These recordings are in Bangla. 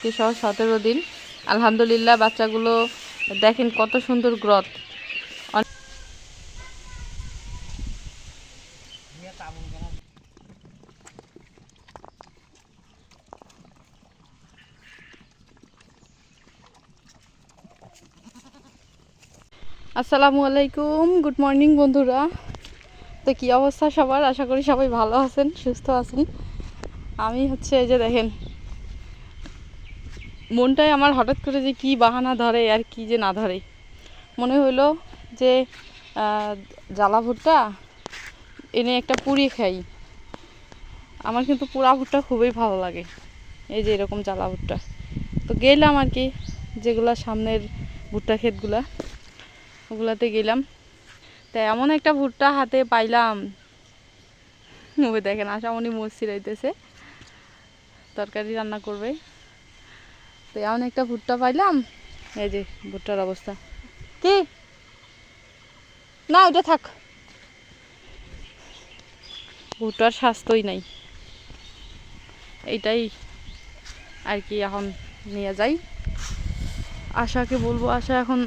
সহ 17 দিন। আলহামদুলিল্লাহ বাচ্চাগুলো দেখেন কত সুন্দর গ্রোথ। আসসালামু আলাইকুম, গুড মর্নিং বন্ধুরা। তো কী অবস্থা সবার? আশা করি সবাই ভালো আছেন, সুস্থ আছেন। আমি এই যে দেখেন, মনটাই আমার হঠাৎ করে যে কী বাহানা ধরে আর কি যে না ধরে। মনে হইলো যে জ্বালা ভুট্টা এনে একটা পুরি খাই। আমার কিন্তু পোড়া ভুট্টা খুবই ভালো লাগে, এই যে এরকম জ্বালা ভুট্টা। তো গেলাম আর কি, যেগুলা সামনের ভুট্টা ক্ষেতগুলা, ওগুলাতে গেলাম। তা এমন একটা ভুট্টা হাতে পাইলাম, ওই দেখেন আশামণি মোচ ছিড়াইতেছে, তরকারি রান্না করবে। তো এমন একটা ভুট্টা পাইলাম, এই যে ভুট্টার অবস্থা কি, না ওটা থাক, ভুট্টার স্বাস্থ্যই নাই। এইটাই আর কি, এখন নিয়ে যাই। আশাকে বলবো, আশা এখন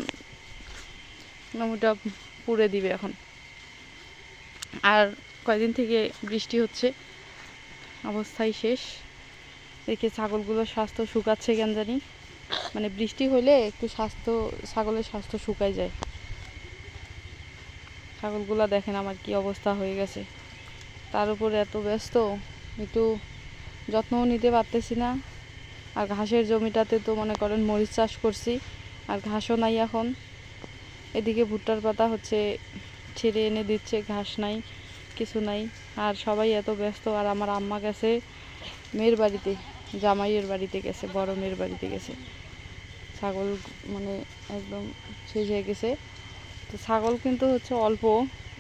ওটা পুড়ে দিবে এখন। আর কয়দিন থেকে বৃষ্টি হচ্ছে, অবস্থাই শেষ। দেখে ছাগলগুলোর স্বাস্থ্য শুকাচ্ছে কেন জানি, মানে বৃষ্টি হলে একটু ছাগলের স্বাস্থ্য শুকায় যায়। ছাগলগুলো দেখেন আমার কি অবস্থা হয়ে গেছে। তার উপরে এত ব্যস্ত, একটু যত্নও নিতে পারতেছি না। আর ঘাসের জমিটাতে তো মনে করেন মরিচ চাষ করছি, আর ঘাসও নাই এখন। এদিকে ভুট্টার পাতা ছেড়ে এনে দিচ্ছে, ঘাস নাই, কিছু নাই। আর সবাই এত ব্যস্ত। আর আমার আম্মা গেছে মেয়ের বাড়িতে, জামাইয়ের বাড়িতে গেছে, বড় মেয়ের বাড়িতে গেছে। ছাগল মানে একদম শেষ হয়ে গেছে। তো ছাগল কিন্তু অল্প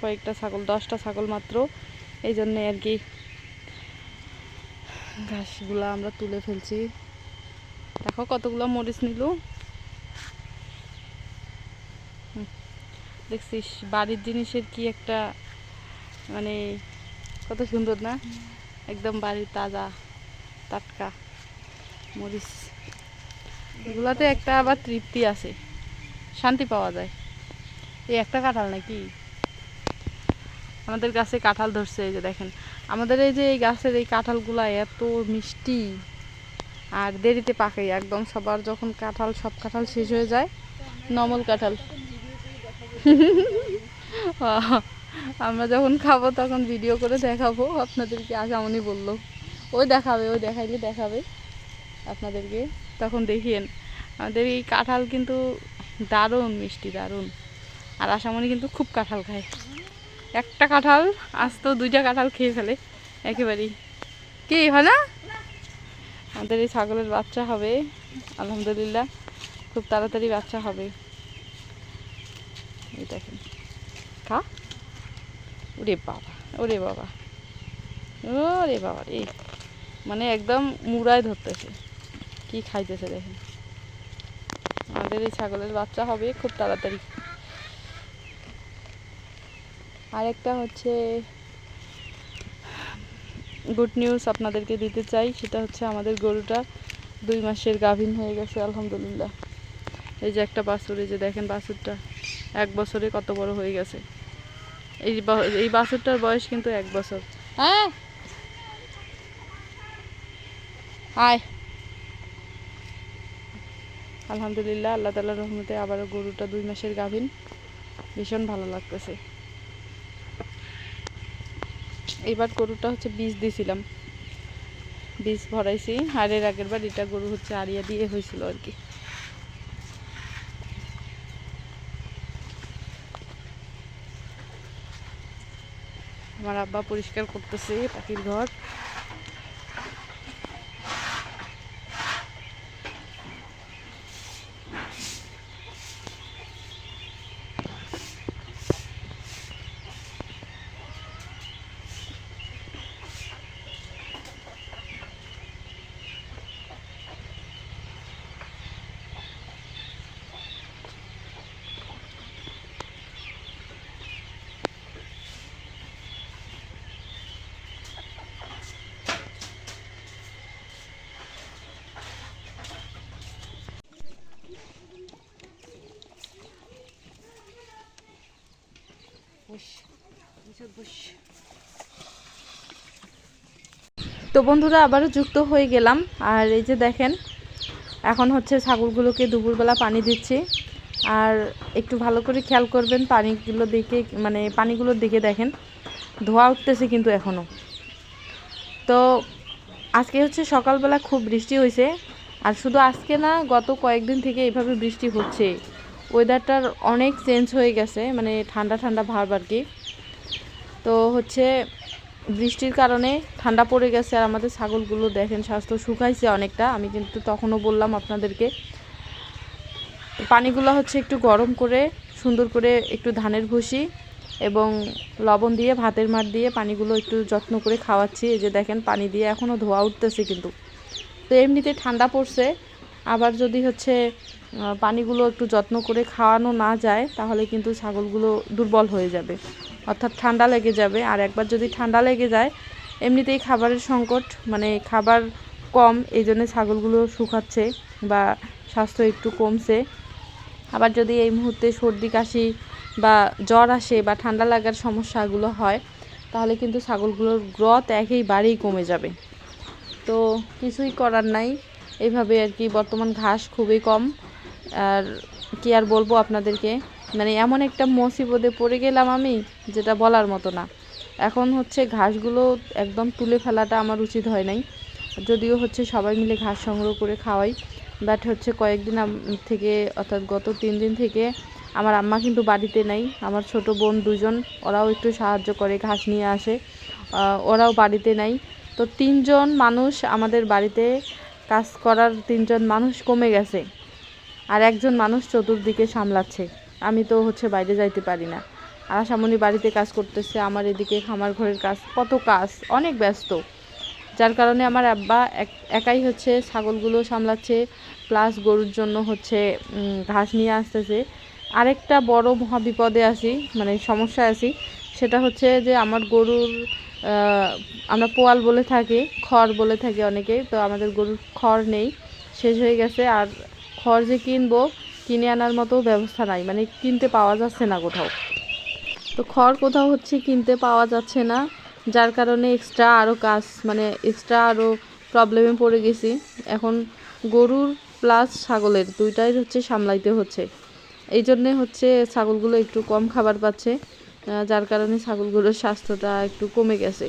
কয়েকটা ছাগল, 10টা ছাগল মাত্র। এই জন্যে আর কি ঘাসগুলা আমরা তুলে ফেলছি। দেখো কতগুলো মরিচ নিল। দেখছিস বাড়ির জিনিসের কি একটা মানে কত সুন্দর না, একদম বাড়ির তাজা টাটকা মরিচ। এগুলাতে একটা আবার তৃপ্তি আছে, শান্তি পাওয়া যায়। এই একটা কাঁঠাল নাকি, আমাদের গাছে কাঁঠাল ধরছে, এই যে দেখেন। আমাদের এই যে এই গাছের এই কাঁঠালগুলা এত মিষ্টি, আর দেরিতে পাকে একদম। সবার যখন সব কাঁঠাল শেষ হয়ে যায়, নমল কাঁঠাল আমরা যখন খাবো তখন ভিডিও করে দেখাবো আপনাদেরকে। আশামণি বললো ওই দেখাবে, ওই দেখাবে আপনাদেরকে, তখন দেখিয়েন। আমাদের এই কাঁঠাল কিন্তু দারুণ মিষ্টি, দারুণ। আর আশামণি কিন্তু খুব কাঁঠাল খায়। একটা কাঁঠাল আজ তো 2টা কাঁঠাল খেয়ে ফেলে একেবারেই। কি হয় না, আমাদের এই ছাগলের বাচ্চা হবে আলহামদুলিল্লাহ, খুব তাড়াতাড়ি বাচ্চা হবে। এই দেখেন, খা। ওরে বাবা, ওরে বাবা, ওরে বাবা রে, মানে একদম মুড়ায় ধরতেছে, কি খাইতেছে দেখেন। আমাদের এই ছাগলের বাচ্চা হবে খুব তাড়াতাড়ি। আর একটা গুড নিউজ আপনাদেরকে দিতে চাই, সেটা আমাদের গরুটা 2 মাসের গাভীন হয়ে গেছে আলহামদুলিল্লাহ। এই যে একটা বাছুর, এই যে দেখেন বাছুরটা 1 বছরে কত বড় হয়ে গেছে। এই বাছুরটার বয়স কিন্তু 1 বছর। হ্যাঁ আয়, আলহামদুলিল্লাহ আল্লাহ তাআলার রহমতে আবারও গরুটা 2 মাসের গাভীন, ভীষণ ভালো লাগতেছে। এইবার গরুটা বীজ দিয়েছিলাম, বীজ ভরাইছি। আর এর আগের বার এটা গরু আড়িয়া দিয়ে হয়েছিল আর কি। আমার আব্বা পরিষ্কার করতেছে পাখির ঘর। তো বন্ধুরা আবারও যুক্ত হয়ে গেলাম। আর এই যে দেখেন এখন হচ্ছে ছাগলগুলোকে দুপুরবেলা পানি দিচ্ছি। আর একটু ভালো করে খেয়াল করবেন পানিগুলো দিকে, মানে পানিগুলোর দিকে দেখেন ধোয়া উঠতেছে কিন্তু এখনও। তো আজকে হচ্ছে সকালবেলা খুব বৃষ্টি হয়েছে। আর শুধু আজকে না, গত কয়েকদিন থেকে এইভাবে বৃষ্টি হচ্ছে। ওয়েদারটার অনেক চেঞ্জ হয়ে গেছে, মানে ঠান্ডা ঠান্ডা ভাব আর কি। তো হচ্ছে বৃষ্টির কারণে ঠান্ডা পড়ে গেছে। আর আমাদের ছাগলগুলো দেখেন স্বাস্থ্য শুকাইছে অনেকটা। আমি কিন্তু তখনও বললাম আপনাদেরকে, পানিগুলো হচ্ছে একটু গরম করে সুন্দর করে একটু ধানের ভুসি এবং লবণ দিয়ে ভাতের মাড় দিয়ে পানিগুলো একটু যত্ন করে খাওয়াচ্ছি। এই যে দেখেন পানি দিয়ে এখনও ধোয়া উঠতেছে কিন্তু। তো এমনিতে ঠান্ডা পড়ছে, আবার যদি হচ্ছে পানিগুলো একটু যত্ন করে খাওয়ানো না যায় তাহলে কিন্তু ছাগলগুলো দুর্বল হয়ে যাবে, অর্থাৎ ঠান্ডা লেগে যাবে। আর একবার যদি ঠান্ডা লেগে যায়, এমনিতেই খাবারের সংকট, মানে খাবার কম, এই জন্য ছাগলগুলো শুকাচ্ছে বা স্বাস্থ্য একটু কমছে। আবার যদি এই মুহূর্তে সর্দি কাশি বা জ্বর আসে বা ঠান্ডা লাগার সমস্যাগুলো হয়, তাহলে কিন্তু ছাগলগুলোর গ্রোথ একেবারেই কমে যাবে। তো কিছুই করার নাই, এইভাবে আর কি। বর্তমান ঘাস খুবই কম। আর কি আর বলবো আপনাদেরকে, মানে এমন একটা মুসিবতে পড়ে গেলাম আমি, যেটা বলার মতো না। এখন হচ্ছে ঘাসগুলো একদম তুলে ফেলাটা আমার উচিত হয় নাই, যদিও হচ্ছে সবাই মিলে ঘাস সংগ্রহ করে খাওয়াই। বাট হচ্ছে কয়েকদিন থেকে, অর্থাৎ গত 3 দিন থেকে আমার আম্মা কিন্তু বাড়িতে নাই। আমার ছোট বোন দুজন, ওরাও একটু সাহায্য করে, ঘাস নিয়ে আসে, ওরাও বাড়িতে নাই। তো 3 জন মানুষ আমাদের বাড়িতে কাজ করার, 3 জন মানুষ কমে গেছে। আর একজন মানুষ চতুর্দিকে সামলাচ্ছে। আমি তো হচ্ছে বাইরে যাইতে পারি না। আর আশামণি বাড়িতে কাজ করতেছে, আমার এদিকে খামার ঘরের কাজ, কত কাজ, অনেক ব্যস্ত। যার কারণে আমার আব্বা একাই হচ্ছে ছাগলগুলো সামলাচ্ছে, প্লাস গরুর জন্য হচ্ছে ঘাস নিয়ে আসতেছে। আরেকটা বড় মহাবিপদে আছি, মানে সমস্যায় আছি। সেটা হচ্ছে যে আমার গরুর, আমরা পোয়াল বলে থাকি, খড় বলে থাকি অনেকেই। তো আমাদের গরুর খড় নেই, শেষ হয়ে গেছে। আর খড় যে কিনবো, কিনে আনার মতো ব্যবস্থা নাই, মানে কিনতে পাওয়া যাচ্ছে না কোথাও। তো খড় কোথাও হচ্ছে কিনতে পাওয়া যাচ্ছে না, যার কারণে এক্সট্রা আরও কাজ, মানে এক্সট্রা আরও প্রবলেমে পড়ে গেছি। এখন গরুর প্লাস ছাগলের দুইটাই হচ্ছে সামলাইতে হচ্ছে। এই জন্যে হচ্ছে ছাগলগুলো একটু কম খাবার পাচ্ছে, যার কারণে ছাগলগুলোর স্বাস্থ্যটা একটু কমে গেছে।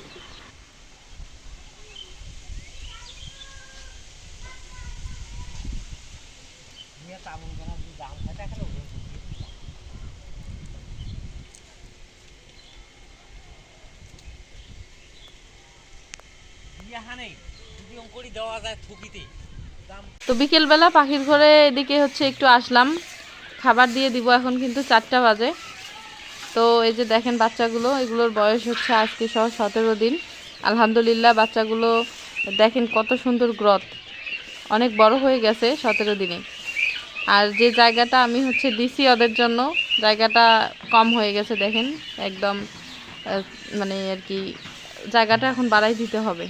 তো বিকেলবেলা পাখির ঘরে এদিকে হচ্ছে একটু আসলাম, খাবার দিয়ে দিব। এখন কিন্তু 4টা বাজে। তো এই যে দেখেন বাচ্চাগুলো, এগুলোর বয়স হচ্ছে আজকে সহ 17 দিন। আলহামদুলিল্লাহ বাচ্চাগুলো দেখেন কত সুন্দর গ্রোথ, অনেক বড় হয়ে গেছে 17 দিনে। আর যে জায়গাটা আমি হচ্ছে দিছি ওদের জন্য, জায়গাটা কম হয়ে গেছে দেখেন একদম, মানে আর কি জায়গাটা এখন বাড়াই দিতে হবে।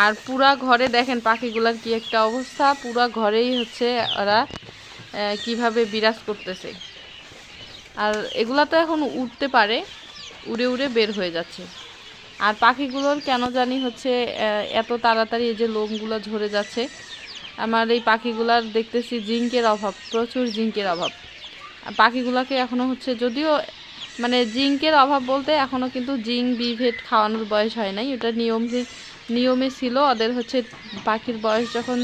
আর পুরা ঘরে দেখেন পাখিগুলোর কি একটা অবস্থা, পুরা ঘরেই হচ্ছে ওরা কিভাবে বিরাজ করতেছে। আর এগুলা তো এখন উঠতে পারে, উড়ে উড়ে বের হয়ে যাচ্ছে। আর পাখিগুলোর কেন জানি হচ্ছে এত তাড়াতাড়ি এই যে লোমগুলো ঝরে যাচ্ছে। আমার এই পাখিগুলার দেখতেছি জিঙ্কের অভাব, প্রচুর জিঙ্কের অভাব। পাখিগুলোকে এখনও হচ্ছে, যদিও মানে জিঙ্কের অভাব বলতে এখনও কিন্তু জিঙ্ক বিভেট খাওয়ানোর বয়স হয় নাই, ওটা নিয়মে ছিল ওদের। হচ্ছে পাখির বয়স যখন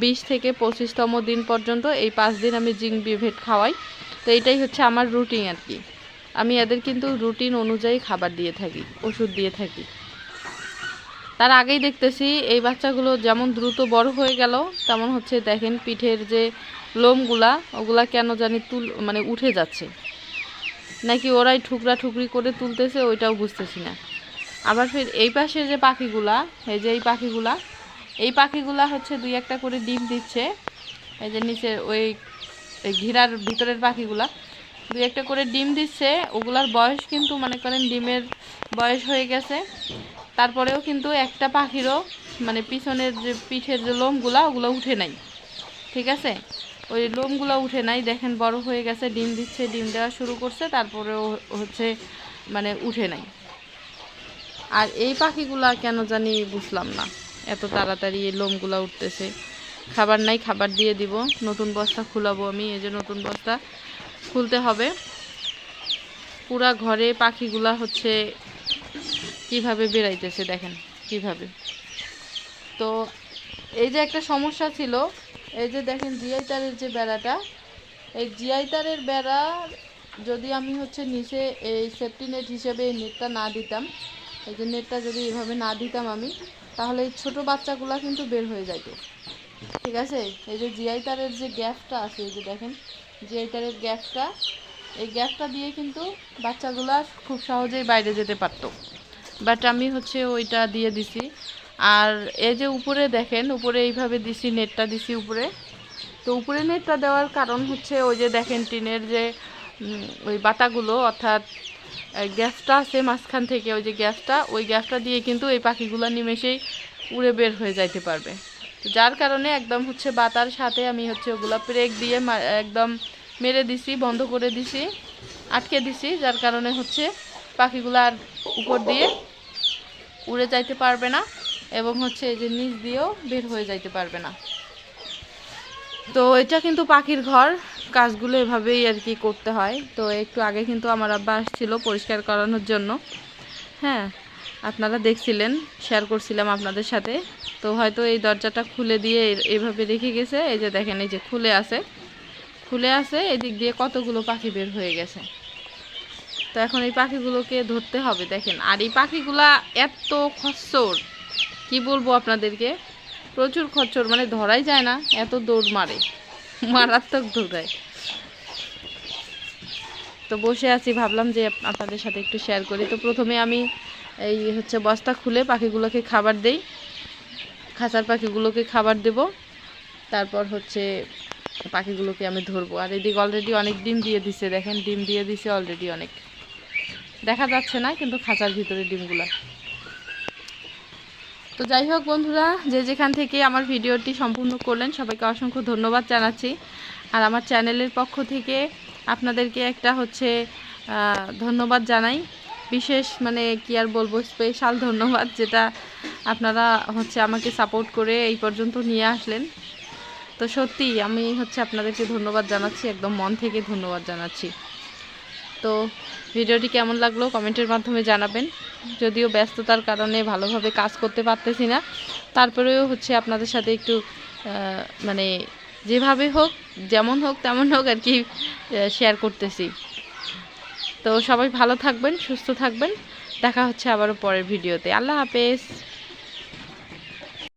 20 থেকে 25তম দিন পর্যন্ত, এই 5 দিন আমি জিঙ্ক বিভেট খাওয়াই। তো এটাই হচ্ছে আমার রুটিন আর কি। আমি এদের কিন্তু রুটিন অনুযায়ী খাবার দিয়ে থাকি, ওষুধ দিয়ে থাকি। তার আগেই দেখতেছি এই বাচ্চাগুলো যেমন দ্রুত বড় হয়ে গেল, তেমন হচ্ছে দেখেন পিঠের যে লোমগুলা, ওগুলা কেন জানি মানে উঠে যাচ্ছে, নাকি ওরাই ঠুকরা ঠুকরি করে তুলতেছে, ওইটাও বুঝতেছি না। আবার ফের এই পাশে যে পাখিগুলা, এই যে এই পাখিগুলা হচ্ছে 2-1টা করে ডিম দিচ্ছে। এই যে নিচে ওই ঘিরার ভিতরের পাখিগুলা 2-1টা করে ডিম দিচ্ছে। ওগুলার বয়স কিন্তু মনে করেন ডিমের বয়স হয়ে গেছে। তারপরেও কিন্তু একটা পাখিরও মানে পিছনের যে পিঠের যে লোমগুলা, ওগুলো উঠে নাই, ঠিক আছে। ওই লোমগুলো উঠে নাই, দেখেন বড় হয়ে গেছে, ডিম দিচ্ছে, ডিম দেওয়া শুরু করছে, তারপরেও হচ্ছে মানে উঠে নাই। আর এই পাখিগুলা কেন জানি বুঝলাম না, এত তাড়াতাড়ি এই লোমগুলা উঠতেছে। খাবার নাই, খাবার দিয়ে দিব। নতুন বস্তা খুলাবো আমি, এই যে নতুন বস্তা খুলতে হবে। পুরা ঘরে পাখিগুলা হচ্ছে কিভাবে বেরাইতেছে দেখেন কিভাবে। তো এই যে একটা সমস্যা ছিল, এই যে দেখেন জিআই তারের যে বেড়াটা, এই জিআই তারের বেড়া যদি আমি হচ্ছে নিচে এই সেফটি নেট হিসেবে এই নেটটা না দিতাম, এই যে নেটটা যদি এভাবে না দিতাম আমি, তাহলে এই ছোটো বাচ্চাগুলা কিন্তু বের হয়ে যেত। ঠিক আছে, এই যে জিআই তারের যে গ্যাপটা আছে, এই যে দেখেন জিআই তারের গ্যাপটা, এই গ্যাপটা দিয়ে কিন্তু বাচ্চাগুলা খুব সহজেই বাইরে যেতে পারতো, বাট আমি হচ্ছে ওইটা দিয়ে দিছি। আর এই যে উপরে দেখেন, উপরে এইভাবে দিছি, নেটটা দিছি উপরে। তো উপরে নেটটা দেওয়ার কারণ হচ্ছে ওই যে দেখেন টিনের যে ওই বাতাগুলো, অর্থাৎ গ্যাসটা আছে মাঝখান থেকে, ওই যে গ্যাসটা, ওই গ্যাসটা দিয়ে কিন্তু এই পাখিগুলো নিমেষেই উড়ে বের হয়ে যাইতে পারবে। যার কারণে একদম হচ্ছে বাতার সাথে আমি হচ্ছে ওগুলো ব্রেক দিয়ে একদম মেরে দিছি, বন্ধ করে দিছি, আটকে দিছি, যার কারণে হচ্ছে পাখিগুলো আর উপর দিয়ে উড়ে যাইতে পারবে না, এবং হচ্ছে এই যে নিচ দিয়েও বের হয়ে যাইতে পারবে না। তো এটা কিন্তু পাখির ঘর, কাজগুলো এভাবেই আর কি করতে হয়। তো একটু আগে কিন্তু আমার আব্বা আসছিল পরিষ্কার করানোর জন্য, হ্যাঁ আপনারা দেখছিলেন, শেয়ার করছিলাম আপনাদের সাথে। তো হয়তো এই দরজাটা খুলে দিয়ে এভাবে রেখে গেছে, এই যে দেখেন এই যে খুলে আছে, এদিক দিয়ে কতগুলো পাখি বের হয়ে গেছে। তো এখন এই পাখিগুলোকে ধরতে হবে দেখেন। আর এই পাখিগুলা এত খচ্চর, কি বলবো আপনাদেরকে, প্রচুর খচ্চর, মানে ধরাই যায় না, এত দৌড় মারে, মারাত্মক দৌড়ায়। তো বসে আছি, ভাবলাম যে আপনাদের সাথে একটু শেয়ার করি। তো প্রথমে আমি এই হচ্ছে বস্তা খুলে পাখিগুলোকে খাবার দেই, খাঁচার পাখিগুলোকে খাবার দেব, তারপর হচ্ছে পাখিগুলোকে আমি ধরবো। আর এদিকে অলরেডি অনেক ডিম দিয়ে দিছে, দেখেন ডিম দিয়ে দিছে অলরেডি অনেক, দেখা যাচ্ছে না কিন্তু খাঁচার ভিতরে ডিমগুলো। তো যাই হোক বন্ধুরা, যে যেখান থেকে আমার ভিডিওটি সম্পূর্ণ করলেন সবাইকে অসংখ্য ধন্যবাদ জানাচ্ছি। আর আমার চ্যানেলের পক্ষ থেকে আপনাদেরকে একটা হচ্ছে ধন্যবাদ জানাই, বিশেষ মানে কি আর বলবো, স্পেশাল ধন্যবাদ, যেটা আপনারা হচ্ছে আমাকে সাপোর্ট করে এই পর্যন্ত নিয়ে আসলেন। তো সত্যি আমি হচ্ছে আপনাদেরকে ধন্যবাদ জানাচ্ছি, একদম মন থেকে ধন্যবাদ জানাচ্ছি। তো ভিডিওটি কেমন লাগলো কমেন্টের মাধ্যমে জানাবেন। যদিও ব্যস্ততার কারণে ভালোভাবে কাজ করতে পারতেছি না, তারপরেও হচ্ছে আপনাদের সাথে একটু মানে যেভাবে হোক, যেমন হোক তেমন হোক আর কি শেয়ার করতেছি। তো সবাই ভালো থাকবেন, সুস্থ থাকবেন, দেখা হচ্ছে আবারও পরের ভিডিওতে। আল্লাহ হাফেজ।